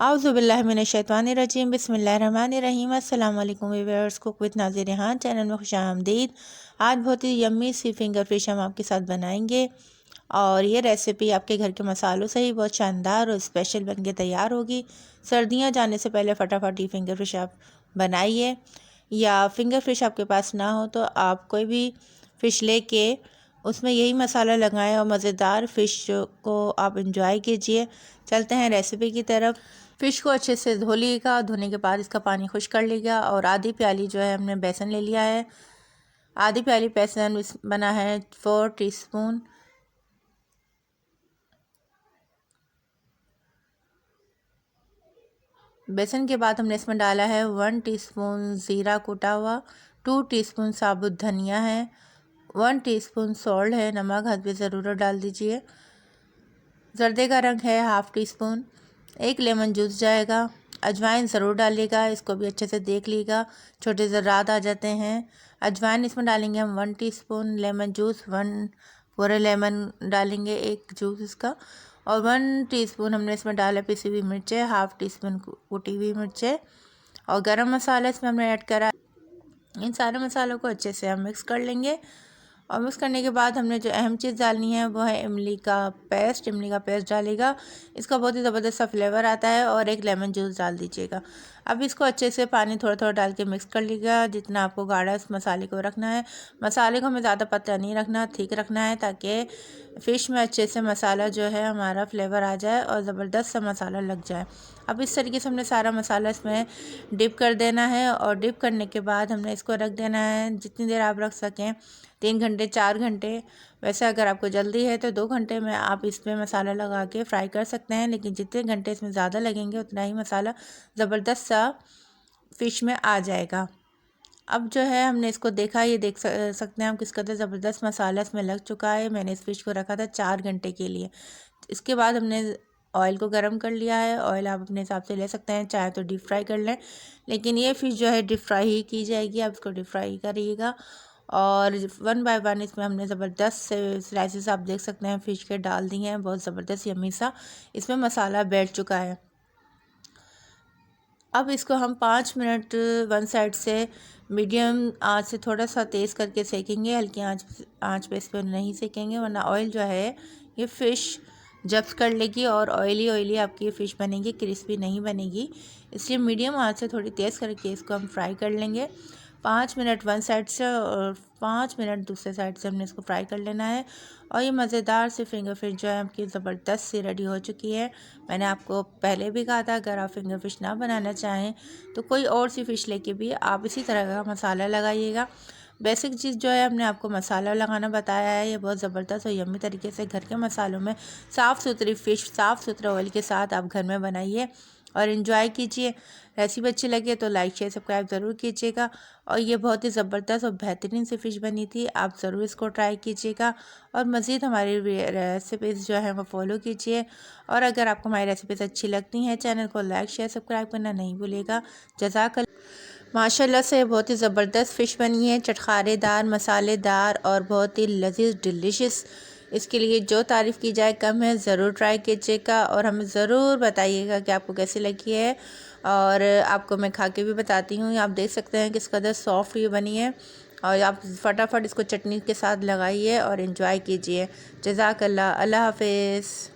आउज़ुबिल्लाहिमिनश्शैतानिर्रजीम बिस्मिल्लाहिर्रहमानिर्रहीम। अस्सलाम वालेकुम viewers, cook with Nazir Rihan channel में खुशामदीद। आज बहुत ही यम्मी सी फिंगर फिश हम आपके साथ बनाएंगे और ये रेसिपी आपके घर के मसालों से ही बहुत शानदार और स्पेशल बनके तैयार होगी। सर्दियाँ जाने से पहले फटाफट ये फिंगर फिश आप बनाइए, या फिंगर फिश आपके पास ना हो तो आप कोई भी फ़िश लेके उसमें यही मसाला लगाएं और मज़ेदार फ़िश को आप इंजॉय कीजिए। चलते हैं रेसिपी की तरफ। फ़िश को अच्छे से धो लीजिएगा। धोने के बाद इसका पानी खुश कर लीजिएगा और आधी प्याली जो है हमने बेसन ले लिया है। आधी प्याली बेसन बना है 4 टीस्पून। बेसन के बाद हमने इसमें डाला है 1 टीस्पून ज़ीरा कूटा हुआ, 2 टीस्पून साबुत धनिया है, 1 टीस्पून सॉल्ट है, नमक हस्बे ज़रूरत डाल दीजिए। जर्दे का रंग है half tea spoon, 1 lemon juice जाएगा। अजवाइन ज़रूर डालिएगा, इसको भी अच्छे से देख लीजिएगा, छोटे ज़रात आ जाते हैं। अजवाइन इसमें डालेंगे हम 1 टीस्पून। लेमन जूस 1 पूरे लेमन डालेंगे, 1 जूस इसका। और 1 टीस्पून हमने इसमें डाला पिसी हुई मिर्चें, हाफ़ टी स्पून कुटी हुई मिर्चें और गरम मसाला इसमें हमने ऐड करा। इन सारे मसालों को अच्छे से हम मिक्स कर लेंगे और मिक्स करने के बाद हमने जो अहम चीज़ डालनी है वो है इमली का पेस्ट। इमली का पेस्ट डालेगा, इसका बहुत ही ज़बरदस्त सा फ्लेवर आता है। और 1 लेमन जूस डाल दीजिएगा। अब इसको अच्छे से पानी थोड़ा थोड़ा डाल के मिक्स कर लीजिएगा, जितना आपको गाढ़ा इस मसाले को रखना है। मसाले को हमें ज़्यादा पतला नहीं रखना, ठीक रखना है, ताकि फ़िश में अच्छे से मसाला जो है हमारा फ्लेवर आ जाए और ज़बरदस्त सा मसाला लग जाए। अब इस तरीके से हमने सारा मसाला इसमें डिप कर देना है और डिप करने के बाद हमने इसको रख देना है जितनी देर आप रख सकें, 3 घंटे 4 घंटे। वैसे अगर आपको जल्दी है तो 2 घंटे में आप इसमें मसाला लगा के फ्राई कर सकते हैं, लेकिन जितने घंटे इसमें ज़्यादा लगेंगे उतना ही मसाला ज़बरदस्त सा फ़िश में आ जाएगा। अब जो है हमने इसको देखा, ये देख सकते हैं हम किस कदर ज़बरदस्त मसाला इसमें लग चुका है। मैंने इस फ़िश को रखा था 4 घंटे के लिए। इसके बाद हमने ऑयल को गरम कर लिया है। ऑयल आप अपने हिसाब से ले सकते हैं, चाहे तो डीप फ्राई कर लें, लेकिन ये फ़िश जो है डीप फ्राई ही की जाएगी। आप इसको डीप फ्राई करिएगा और 1 बाय 1 इसमें हमने ज़बरदस्त से स्लाइसेस आप देख सकते हैं फ़िश के डाल दिए हैं। बहुत ज़बरदस्त यम्मी सा इसमें मसाला बैठ चुका है। अब इसको हम 5 मिनट वन साइड से मीडियम आंच से थोड़ा सा तेज़ करके सेकेंगे। हल्की आंच पे इस पर नहीं सेकेंगे, वरना ऑयल जो है ये फ़िश जब्स कर लेगी और ऑयली आपकी ये फ़िश बनेगी, क्रिस्पी नहीं बनेगी। इसलिए मीडियम आंच से थोड़ी तेज़ करके इसको हम फ्राई कर लेंगे। 5 मिनट वन साइड से और 5 मिनट दूसरे साइड से हमने इसको फ्राई कर लेना है। और ये मज़ेदार सी फिंगर फिश जो है आपकी ज़बरदस्त सी रेडी हो चुकी है। मैंने आपको पहले भी कहा था, अगर आप फिंगर फिश ना बनाना चाहें तो कोई और सी फ़िश लेके भी आप इसी तरह का मसाला लगाइएगा। बेसिक चीज़ जो है हमने आपको मसाला लगाना बताया है, ये बहुत ज़बरदस्त और यम्मी तरीके से घर के मसालों में साफ़ सुथरी फ़िश साफ़ सुथरे ऑयल के साथ आप घर में बनाइए और इन्जॉय कीजिए। रेसिपी अच्छी लगे तो लाइक शेयर सब्सक्राइब ज़रूर कीजिएगा। और ये बहुत ही ज़बरदस्त और बेहतरीन सी फ़िश बनी थी, आप ज़रूर इसको ट्राई कीजिएगा और मज़ीद हमारी रेसिपीज़ जो है वो फॉलो कीजिए। और अगर आपको हमारी रेसिपीज़ अच्छी लगती हैं, चैनल को लाइक शेयर सब्सक्राइब करना नहीं भूलिएगा। जज़ाकल्लाह। माशाल्लाह से बहुत ही ज़बरदस्त फ़िश बनी है, चटखारेदार, मसालेदार और बहुत ही लजीज डिलीशियस। इसके लिए जो तारीफ़ की जाए कम है। ज़रूर ट्राई कीजिएगा और हमें ज़रूर बताइएगा कि आपको कैसी लगी है। और आपको मैं खा के भी बताती हूँ। आप देख सकते हैं किस कदर सॉफ्ट ये बनी है और आप फटाफट इसको चटनी के साथ लगाइए और इन्जॉय कीजिए। जज़ाकल्लाह। अल्लाह हाफ़िज़।